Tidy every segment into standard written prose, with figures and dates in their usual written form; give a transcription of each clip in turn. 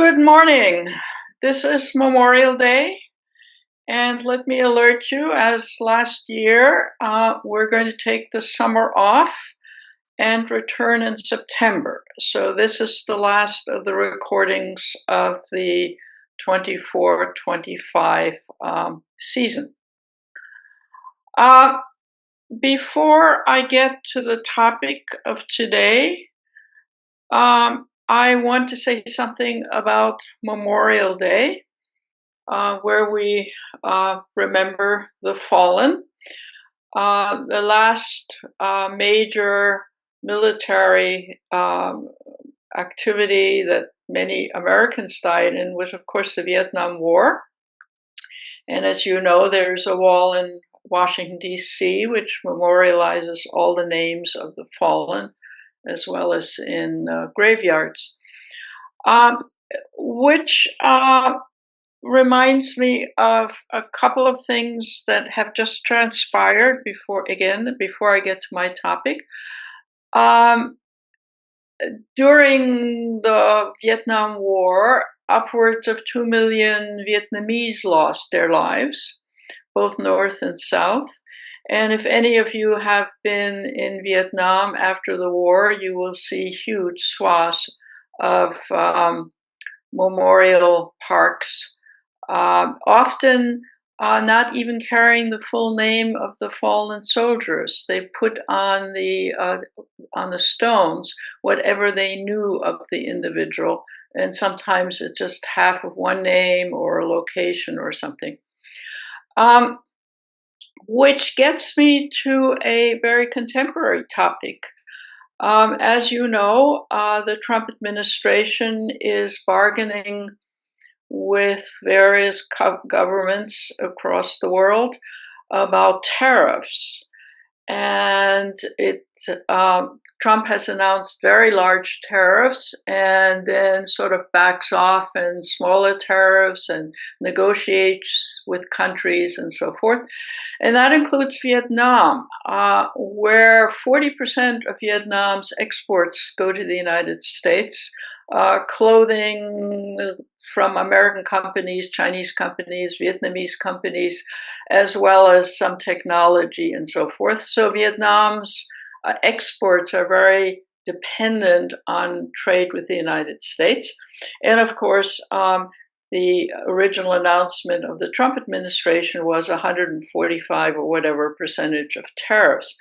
Good morning. This is Memorial Day, and let me alert you, as last year, we're going to take the summer off and return in September. So this is the last of the recordings of the 24-25 season. Before I get to the topic of today, I want to say something about Memorial Day, where we remember the fallen. The last major military activity that many Americans died in was, of course, the Vietnam War. And as you know, there's a wall in Washington, D.C., which memorializes all the names of the fallen, as well as in graveyards, which reminds me of a couple of things that have just transpired before I get to my topic. During the Vietnam War, upwards of 2 million Vietnamese lost their lives, both North and South. And if any of you have been in Vietnam after the war, you will see huge swaths of memorial parks, often not even carrying the full name of the fallen soldiers. They put on the stones whatever they knew of the individual, and sometimes it's just half of one name or a location or something. Which gets me to a very contemporary topic. As you know, the Trump administration is bargaining with various governments across the world about tariffs. And Trump has announced very large tariffs and then sort of backs off and smaller tariffs and negotiates with countries and so forth. And that includes Vietnam, where 40% of Vietnam's exports go to the United States. Clothing from American companies, Chinese companies, Vietnamese companies, as well as some technology and so forth. So Vietnam's exports are very dependent on trade with the United States. And of course, the original announcement of the Trump administration was 145 or whatever percentage of tariffs.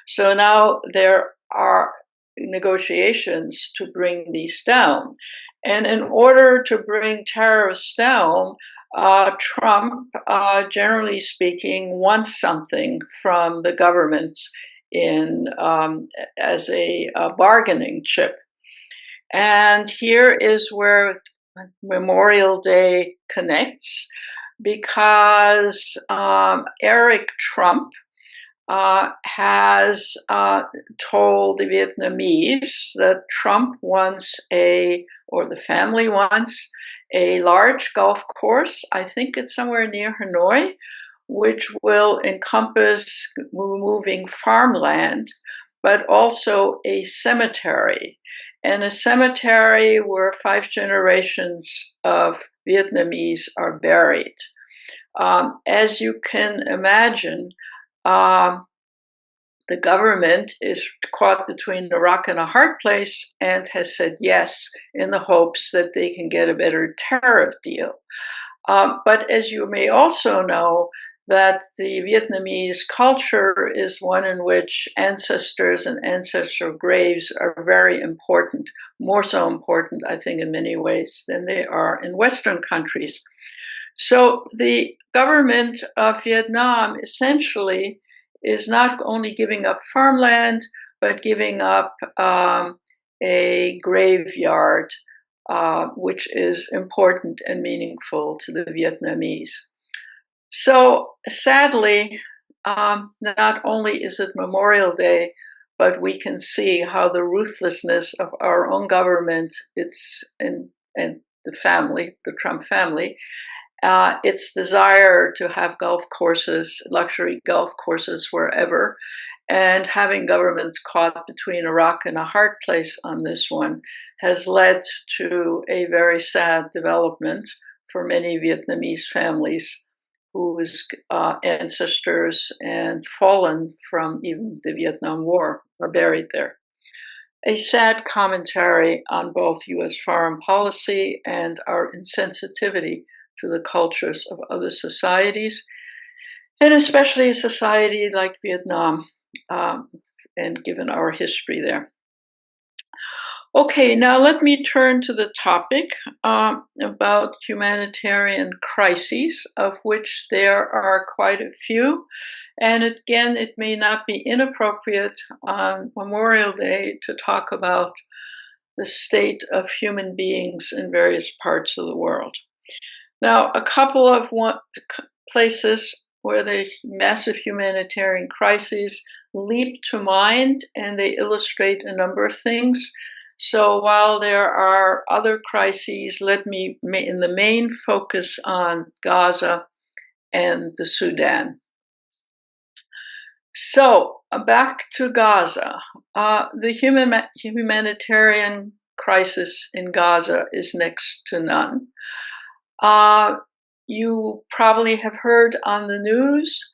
So now there are negotiations to bring these down. And in order to bring tariffs down, Trump, generally speaking, wants something from the government as a bargaining chip. And here is where Memorial Day connects, because Eric Trump has told the Vietnamese that Trump wants or the family wants a large golf course. I think it's somewhere near Hanoi, which will encompass moving farmland, but also a cemetery. And a cemetery where 5 generations of Vietnamese are buried. As you can imagine, the government is caught between a rock and a hard place and has said yes in the hopes that they can get a better tariff deal. But as you may also know, that the Vietnamese culture is one in which ancestors and ancestral graves are very important, more so important, I think, in many ways than they are in Western countries. So the government of Vietnam essentially is not only giving up farmland, but giving up a graveyard, which is important and meaningful to the Vietnamese. So sadly, not only is it Memorial Day, but we can see how the ruthlessness of our own government, and the family, the Trump family, its desire to have golf courses, luxury golf courses wherever, And having governments caught between a rock and a hard place on this one has led to a very sad development for many Vietnamese families whose ancestors and fallen from even the Vietnam War are buried there. A sad commentary on both US foreign policy and our insensitivity to the cultures of other societies, and especially a society like Vietnam, and given our history there. Okay, now let me turn to the topic about humanitarian crises, of which there are quite a few. And again, it may not be inappropriate on Memorial Day to talk about the state of human beings in various parts of the world. Now, a couple of places where the massive humanitarian crises leap to mind, and they illustrate a number of things. So while there are other crises, let me in the main focus on Gaza and the Sudan. So back to Gaza. The humanitarian crisis in Gaza is next to none. You probably have heard on the news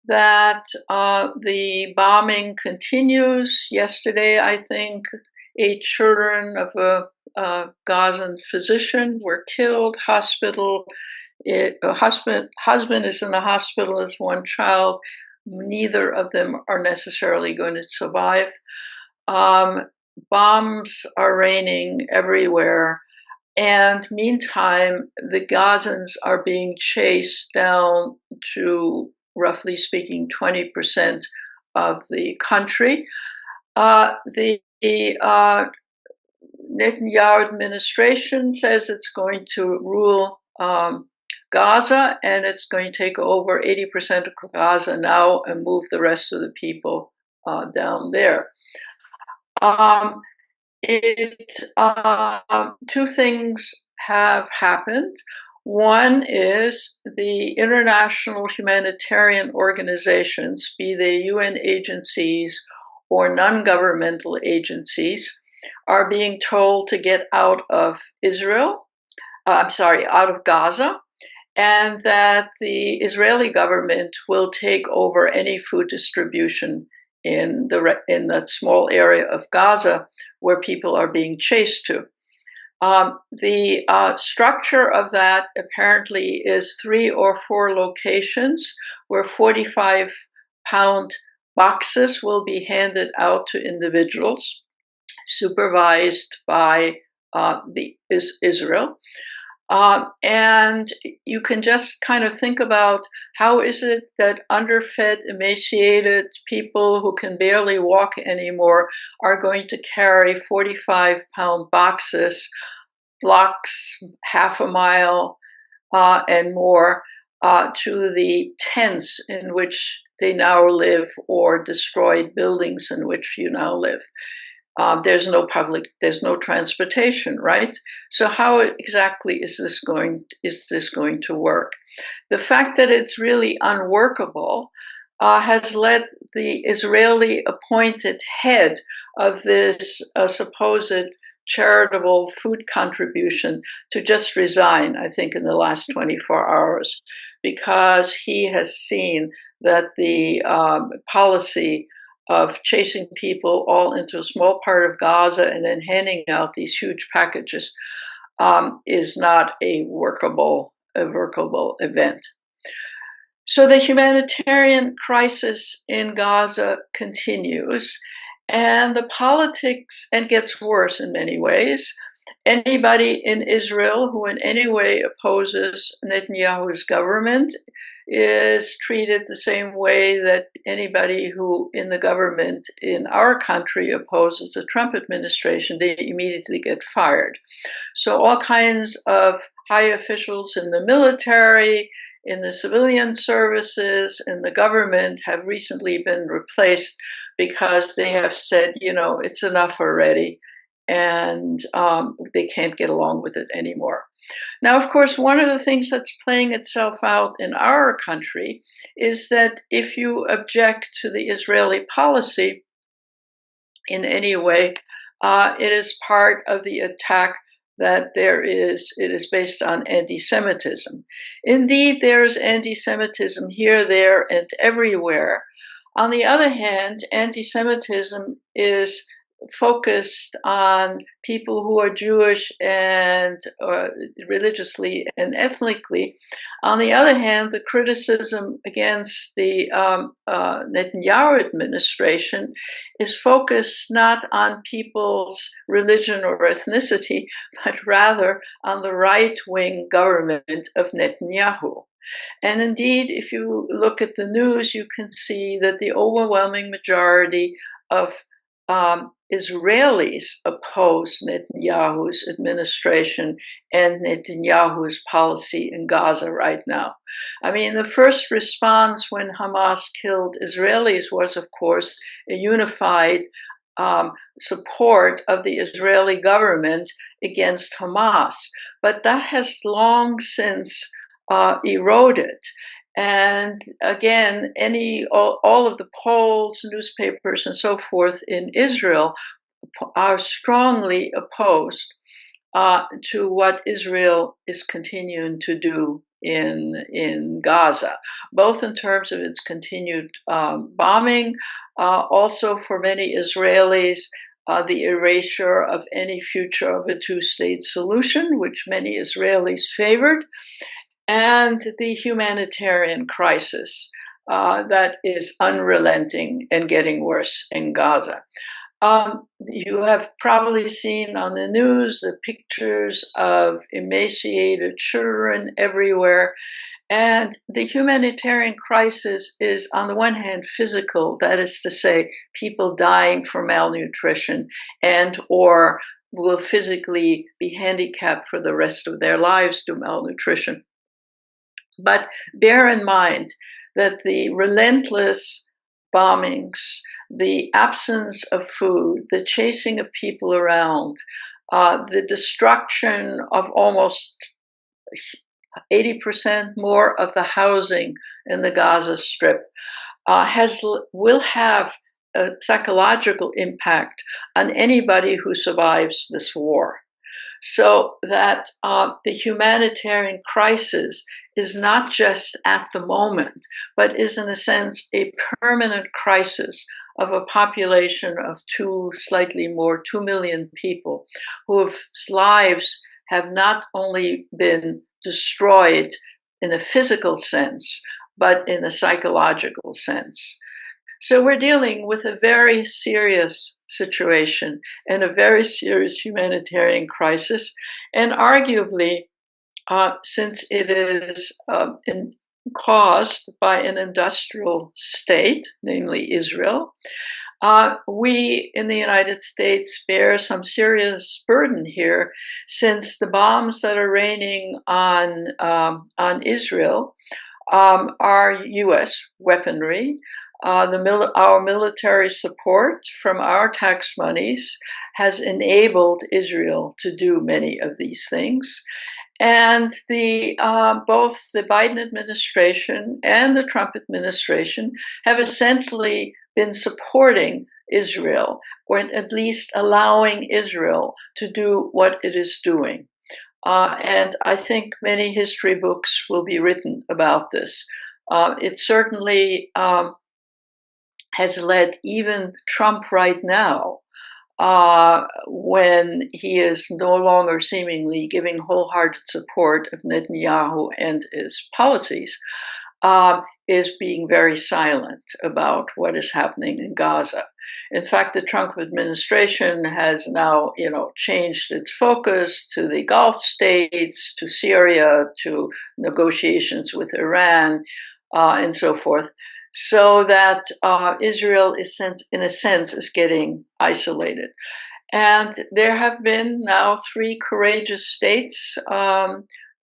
that the bombing continues. Yesterday, I think 8 children of a Gazan physician were killed. Husband is in a hospital as one child. Neither of them are necessarily going to survive. Bombs are raining everywhere. And meantime, the Gazans are being chased down to, roughly speaking, 20% of the country. The Netanyahu administration says it's going to rule Gaza, and it's going to take over 80% of Gaza now and move the rest of the people down there. Two things have happened. One is the international humanitarian organizations, be they UN agencies or non-governmental agencies, are being told to get out of out of Gaza, and that the Israeli government will take over any food distribution in that small area of Gaza where people are being chased to. The structure of that apparently is 3 or 4 locations where 45-pound boxes will be handed out to individuals, supervised by Israel. And you can just kind of think about how is it that underfed, emaciated people who can barely walk anymore are going to carry 45-pound boxes, blocks, half a mile and more to the tents in which they now live or destroyed buildings in which you now live. There's no transportation, right? So how exactly is this going to work? The fact that it's really unworkable has led the Israeli appointed head of this supposed charitable food contribution to just resign, I think, in the last 24 hours, because he has seen that the policy of chasing people all into a small part of Gaza and then handing out these huge packages is not a workable event. So the humanitarian crisis in Gaza continues, and the politics, and gets worse in many ways. Anybody in Israel who in any way opposes Netanyahu's government is treated the same way that anybody who in the government in our country opposes the Trump administration, they immediately get fired. So all kinds of high officials in the military, in the civilian services, in the government have recently been replaced because they have said, it's enough already. and they can't get along with it anymore. Now, of course, one of the things that's playing itself out in our country is that if you object to the Israeli policy in any way, it is part of the attack that it is based on anti-Semitism. Indeed, there's anti-Semitism here, there, and everywhere. On the other hand, anti-Semitism is focused on people who are Jewish and religiously and ethnically. On the other hand, the criticism against the Netanyahu administration is focused not on people's religion or ethnicity, but rather on the right-wing government of Netanyahu. And indeed, if you look at the news, you can see that the overwhelming majority of Israelis oppose Netanyahu's administration and Netanyahu's policy in Gaza right now. I mean, the first response when Hamas killed Israelis was, of course, a unified support of the Israeli government against Hamas. But that has long since eroded. And again, all of the polls, newspapers, and so forth in Israel are strongly opposed to what Israel is continuing to do in Gaza, both in terms of its continued bombing, also for many Israelis, the erasure of any future of a two-state solution, which many Israelis favored, and the humanitarian crisis that is unrelenting and getting worse in Gaza. You have probably seen on the news the pictures of emaciated children everywhere. And the humanitarian crisis is, on the one hand, physical, that is to say, people dying from malnutrition and or will physically be handicapped for the rest of their lives due to malnutrition. But bear in mind that the relentless bombings, the absence of food, the chasing of people around, the destruction of almost 80% more of the housing in the Gaza Strip will have a psychological impact on anybody who survives this war. So that the humanitarian crisis is not just at the moment, but is in a sense a permanent crisis of a population of slightly more 2 million people whose lives have not only been destroyed in a physical sense, but in a psychological sense. So we're dealing with a very serious situation and a very serious humanitarian crisis. And arguably, since it is caused by an industrial state, namely Israel, we in the United States bear some serious burden here, since the bombs that are raining on Israel are U.S. weaponry. Our military support from our tax monies has enabled Israel to do many of these things. And both the Biden administration and the Trump administration have essentially been supporting Israel, or at least allowing Israel to do what it is doing. And I think many history books will be written about this. It certainly has led even Trump right now, when he is no longer seemingly giving wholehearted support of Netanyahu and his policies, is being very silent about what is happening in Gaza. In fact, the Trump administration has now, changed its focus to the Gulf states, to Syria, to negotiations with Iran, and so forth. So that Israel is, in a sense, is getting isolated. And there have been now 3 courageous states,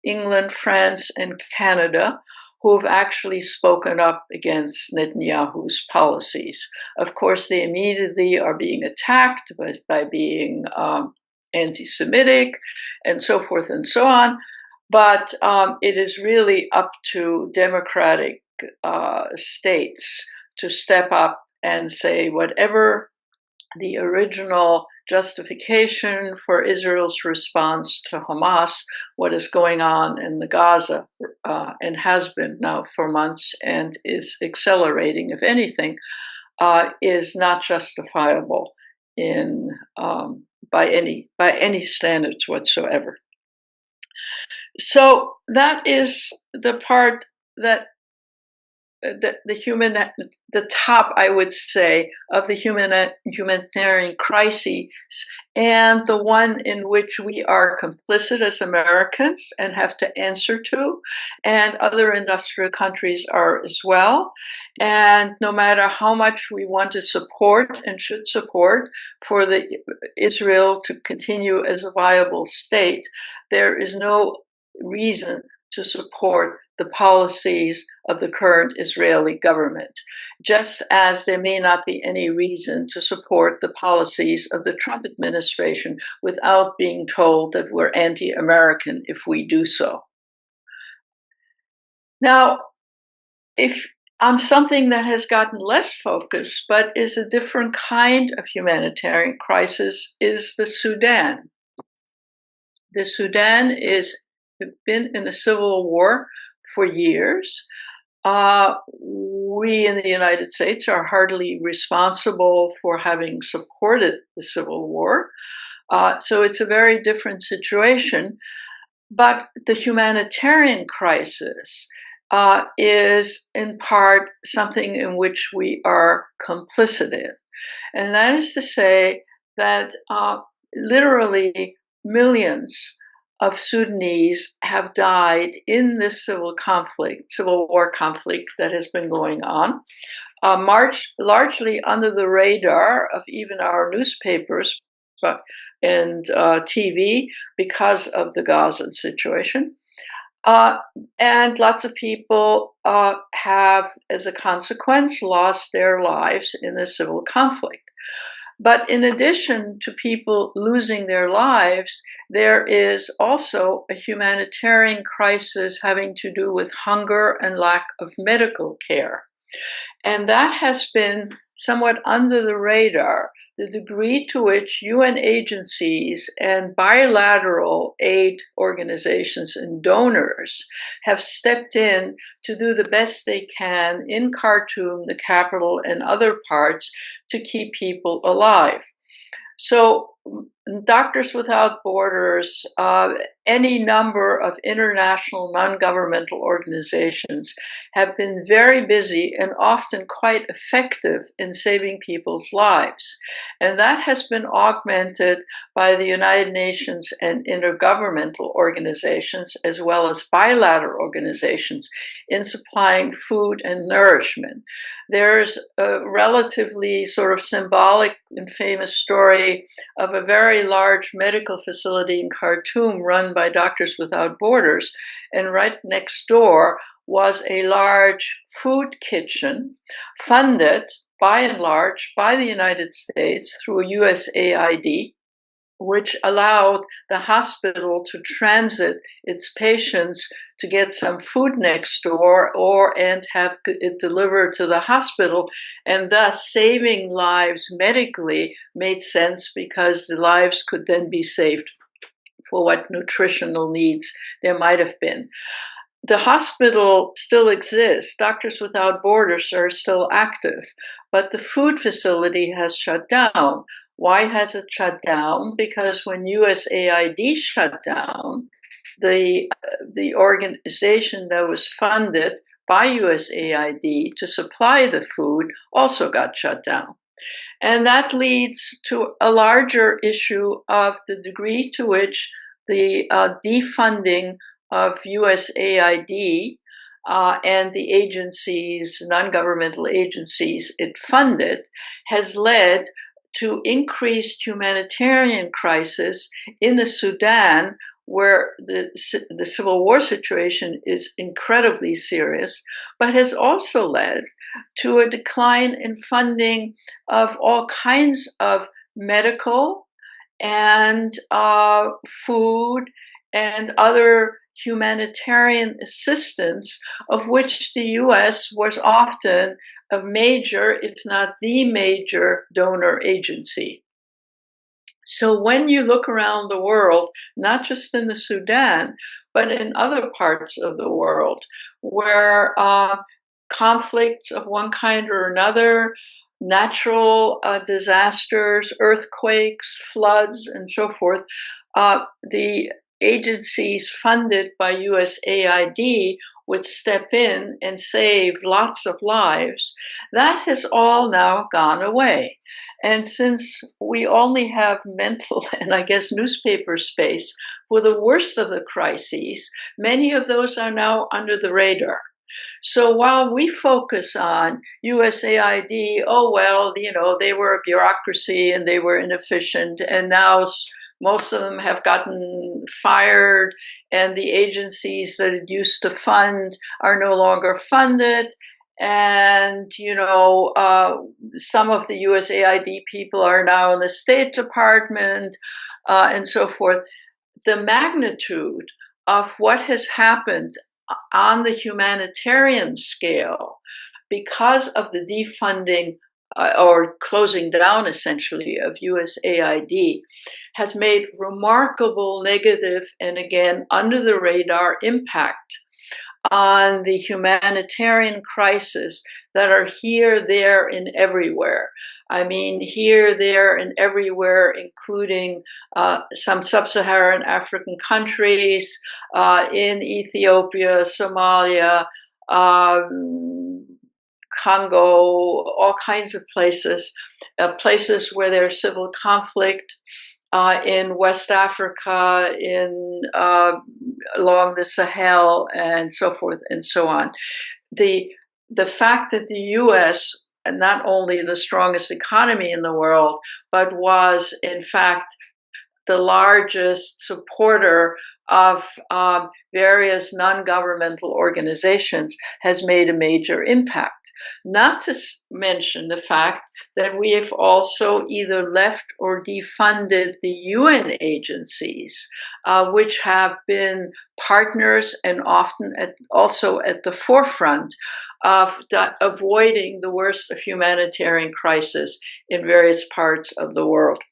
England, France, and Canada, who have actually spoken up against Netanyahu's policies. Of course, they immediately are being attacked by being anti-Semitic and so forth and so on. But it is really up to democratic states to step up and say whatever the original justification for Israel's response to Hamas, what is going on in the Gaza and has been now for months and is accelerating, if anything, is not justifiable in by any standards whatsoever. So that is the part that the top, I would say, of the humanitarian crises, and the one in which we are complicit as Americans and have to answer to, and other industrial countries are as well. And no matter how much we want to support and should support for Israel to continue as a viable state, there is no reason to support the policies of the current Israeli government, just as there may not be any reason to support the policies of the Trump administration without being told that we're anti-American if we do so. Now, if on something that has gotten less focus, but is a different kind of humanitarian crisis, is the Sudan. The Sudan has been in a civil war for years. We in the United States are hardly responsible for having supported the civil war. So it's a very different situation. But the humanitarian crisis is in part something in which we are complicit in. And that is to say that literally millions of Sudanese have died in this civil war conflict that has been going on, largely under the radar of even our newspapers and TV because of the Gaza situation. And lots of people have, as a consequence, lost their lives in the civil conflict. But in addition to people losing their lives, there is also a humanitarian crisis having to do with hunger and lack of medical care. And that has been somewhat under the radar, the degree to which UN agencies and bilateral aid organizations and donors have stepped in to do the best they can in Khartoum, the capital, and other parts to keep people alive. So Doctors Without Borders, any number of international non-governmental organizations have been very busy and often quite effective in saving people's lives. And that has been augmented by the United Nations and intergovernmental organizations, as well as bilateral organizations, in supplying food and nourishment. There's a relatively sort of symbolic and famous story of a very large medical facility in Khartoum run by Doctors Without Borders, and right next door was a large food kitchen funded by and large by the United States through USAID, which allowed the hospital to transit its patients to get some food next door and have it delivered to the hospital, and thus saving lives medically made sense because the lives could then be saved for what nutritional needs there might have been. The hospital still exists. Doctors Without Borders are still active, but the food facility has shut down. Why has it shut down? Because when USAID shut down, the organization that was funded by USAID to supply the food also got shut down. And that leads to a larger issue of the degree to which the defunding of USAID and the agencies, non-governmental agencies it funded, has led to increased humanitarian crisis in the Sudan, where the Civil War situation is incredibly serious, but has also led to a decline in funding of all kinds of medical and food and other humanitarian assistance, of which the US was often a major, if not the major, donor agency. So when you look around the world, not just in the Sudan, but in other parts of the world, where conflicts of one kind or another, natural disasters, earthquakes, floods, and so forth, the agencies funded by USAID would step in and save lots of lives. That has all now gone away. And since we only have mental and I guess newspaper space for the worst of the crises, many of those are now under the radar. So while we focus on USAID, oh, well, they were a bureaucracy and they were inefficient, and now most of them have gotten fired, and the agencies that it used to fund are no longer funded. And, some of the USAID people are now in the State Department and so forth. The magnitude of what has happened on the humanitarian scale because of the defunding or closing down, essentially, of USAID has made remarkable negative and, again, under the radar impact on the humanitarian crisis that are here, there, and everywhere. I mean, here, there, and everywhere, including some sub-Saharan African countries, in Ethiopia, Somalia, Congo, all kinds of places, places where there's civil conflict, in West Africa, along the Sahel, and so forth and so on. The fact that the U.S., not only the strongest economy in the world, but was in fact the largest supporter of various non-governmental organizations, has made a major impact. Not to mention the fact that we have also either left or defunded the UN agencies, which have been partners and often also at the forefront of avoiding the worst of humanitarian crisis in various parts of the world.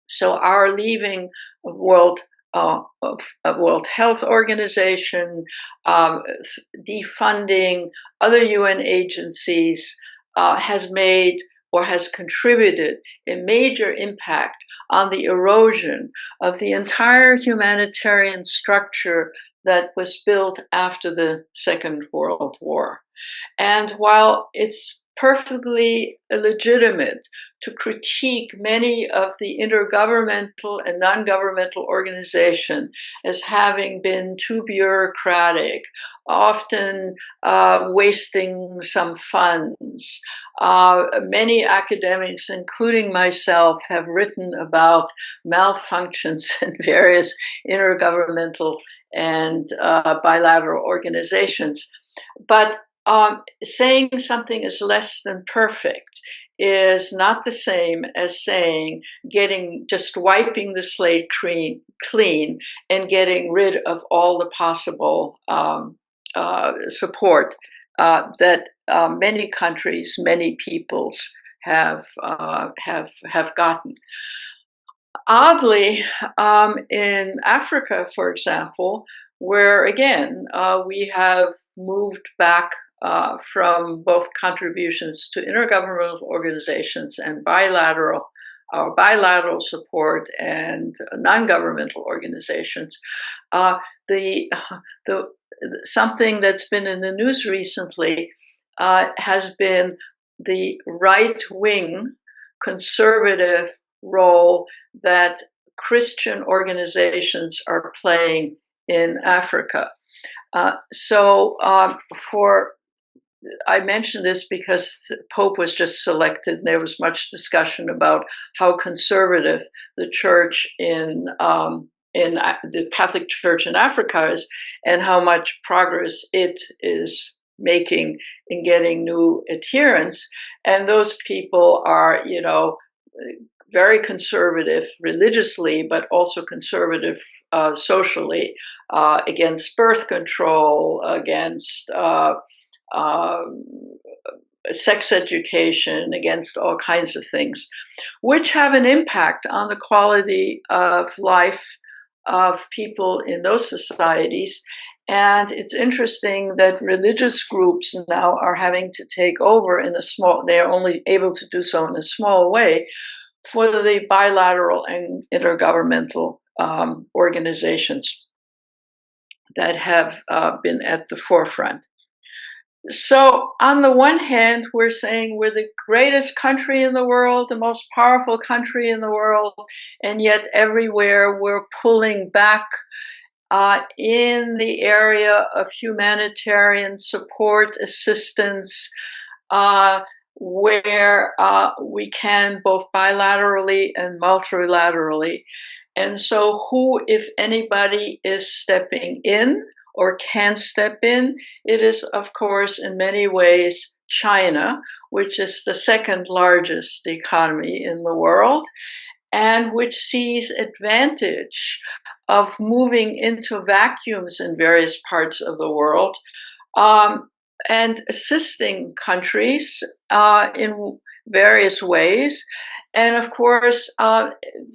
So our leaving of World Health Organization, defunding other UN agencies has made or has contributed a major impact on the erosion of the entire humanitarian structure that was built after the Second World War. And while it's perfectly legitimate to critique many of the intergovernmental and non-governmental organizations as having been too bureaucratic, often wasting some funds. Many academics, including myself, have written about malfunctions in various intergovernmental and bilateral organizations. But saying something is less than perfect is not the same as saying just wiping the slate clean and getting rid of all the possible support that many countries, many peoples have gotten. Oddly, in Africa, for example, where again we have moved back from both contributions to intergovernmental organizations and bilateral support and non-governmental organizations. Something that's been in the news recently has been the right-wing conservative role that Christian organizations are playing in Africa. I mention this because Pope was just selected, and there was much discussion about how conservative the church in in the Catholic Church in Africa is, and how much progress it is making in getting new adherents. And those people are, very conservative religiously, but also conservative socially, against birth control, against sex education, against all kinds of things, which have an impact on the quality of life of people in those societies. And it's interesting that religious groups now are having to take over in a small, they're only able to do so in a small way for the bilateral and intergovernmental organizations that have been at the forefront. So on the one hand, we're saying we're the greatest country in the world, the most powerful country in the world, and yet everywhere we're pulling back in the area of humanitarian support, assistance, where we can both bilaterally and multilaterally. And so who, if anybody, is stepping in or can step in? It is, of course, in many ways, China, which is the second largest economy in the world, and which sees advantage of moving into vacuums in various parts of the world, and assisting countries in various ways. And of course,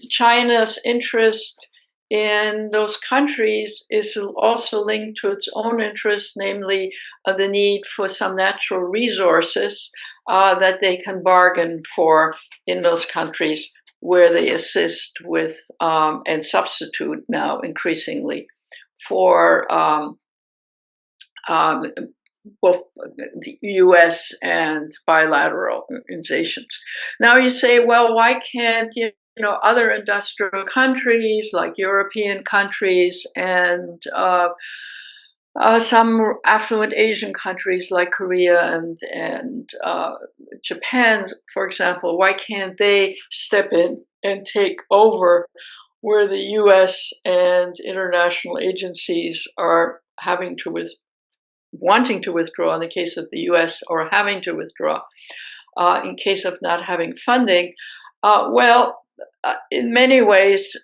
China's interest in those countries is also linked to its own interest, namely the need for some natural resources that they can bargain for in those countries where they assist with and substitute now increasingly for both the US and bilateral organizations. Now you say, well, why can't other industrial countries like European countries and some affluent Asian countries like Korea and Japan, for example, why can't they step in and take over where the US and international agencies are wanting to withdraw in the case of the US, or having to withdraw in case of not having funding? In many ways,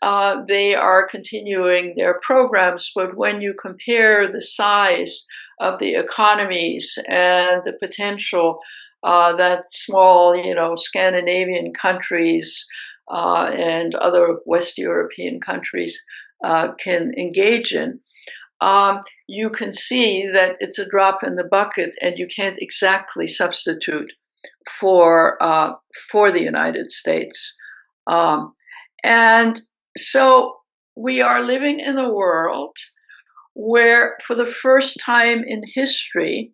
they are continuing their programs, but when you compare the size of the economies and the potential that small, Scandinavian countries and other West European countries can engage in, you can see that it's a drop in the bucket, and you can't exactly substitute for the United States. And so we are living in a world where, for the first time in history,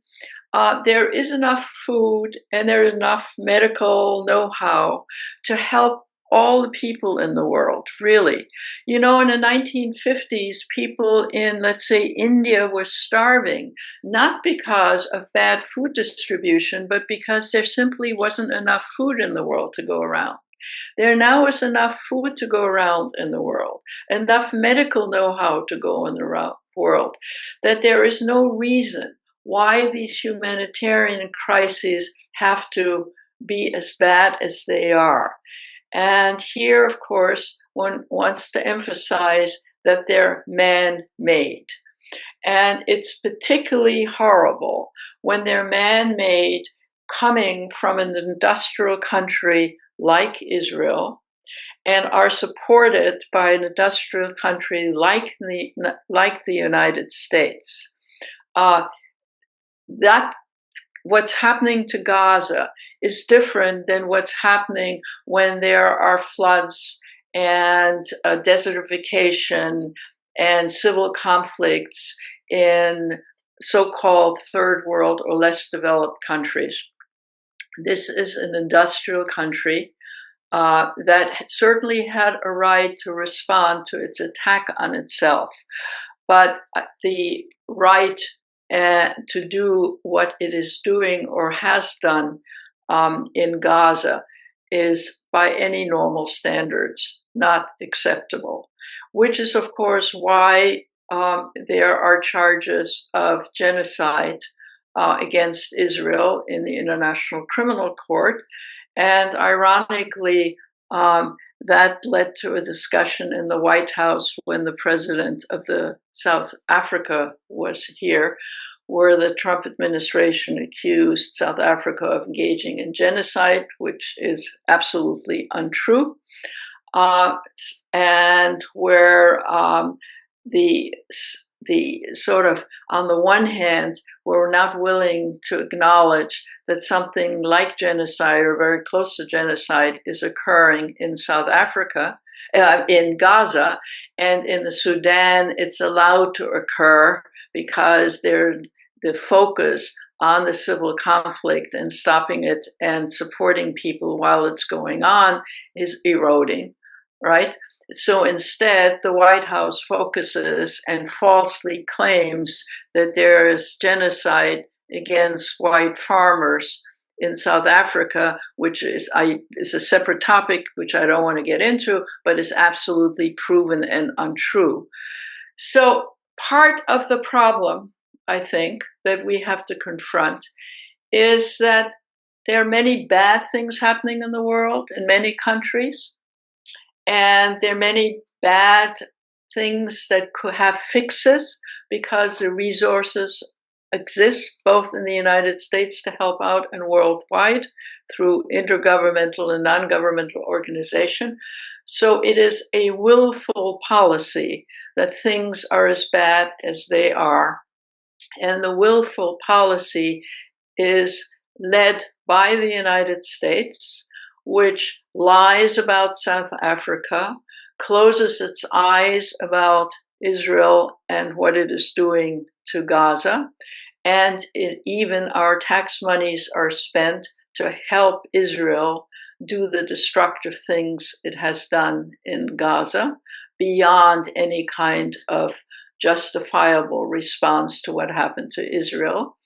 there is enough food and there is enough medical know-how to help all the people in the world, really. In the 1950s, people in, let's say, India were starving, not because of bad food distribution, but because there simply wasn't enough food in the world to go around. There now is enough food to go around in the world, enough medical know-how to go in the world, that there is no reason why these humanitarian crises have to be as bad as they are. And here, of course, one wants to emphasize that they're man-made. And it's particularly horrible when they're man-made coming from an industrial country like Israel and are supported by an industrial country like the United States. That what's happening to Gaza is different than what's happening when there are floods and desertification and civil conflicts in so-called third world or less developed countries. This is an industrial country that certainly had a right to respond to its attack on itself, but the right to do what it is doing or has done in Gaza is, by any normal standards, not acceptable, which is, of course, why there are charges of genocide against Israel in the International Criminal Court. And ironically, that led to a discussion in the White House when the president of the South Africa was here, where the Trump administration accused South Africa of engaging in genocide, which is absolutely untrue, and where the sort of, on the one hand, we're not willing to acknowledge that something like genocide or very close to genocide is occurring in South Africa, in Gaza, and in the Sudan, it's allowed to occur because the focus on the civil conflict and stopping it and supporting people while it's going on is eroding, right? So instead, the White House focuses and falsely claims that there is genocide against white farmers in South Africa, which is a separate topic, which I don't want to get into, but is absolutely proven and untrue. So part of the problem, I think, that we have to confront is that there are many bad things happening in the world, in many countries. And there are many bad things that could have fixes because the resources exist both in the United States to help out and worldwide through intergovernmental and non-governmental organization. So it is a willful policy that things are as bad as they are. And the willful policy is led by the United States, which lies about South Africa, closes its eyes about Israel and what it is doing to Gaza, and even our tax monies are spent to help Israel do the destructive things it has done in Gaza beyond any kind of justifiable response to what happened to Israel.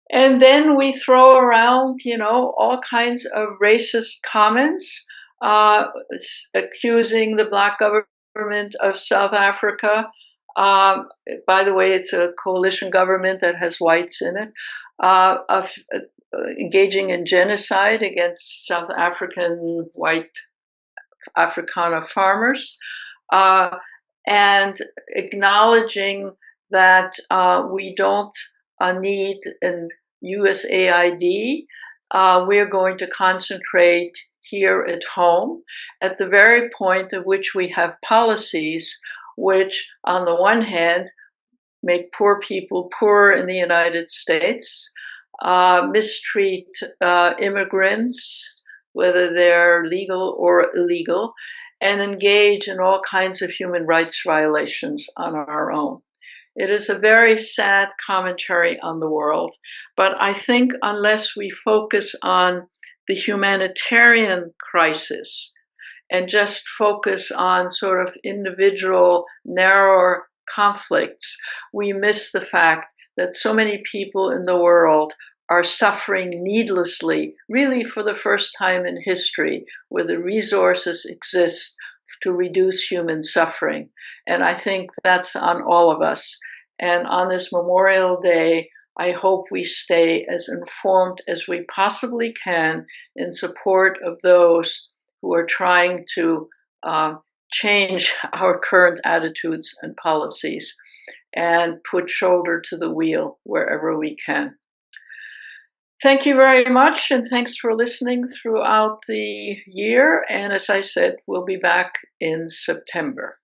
And then we throw around, all kinds of racist comments, accusing the Black government of South Africa. By the way, it's a coalition government that has whites in it, of engaging in genocide against South African white Afrikaner farmers, and acknowledging that we don't need an USAID. We're going to concentrate here at home at the very point at which we have policies which, on the one hand, make poor people poorer in the United States, mistreat immigrants, whether they're legal or illegal, and engage in all kinds of human rights violations on our own. It is a very sad commentary on the world, but I think unless we focus on the humanitarian crisis and just focus on sort of individual, narrower conflicts, we miss the fact that so many people in the world are suffering needlessly, really for the first time in history, where the resources exist to reduce human suffering. And I think that's on all of us. And on this Memorial Day, I hope we stay as informed as we possibly can in support of those who are trying to change our current attitudes and policies and put shoulder to the wheel wherever we can. Thank you very much, and thanks for listening throughout the year. And as I said, we'll be back in September.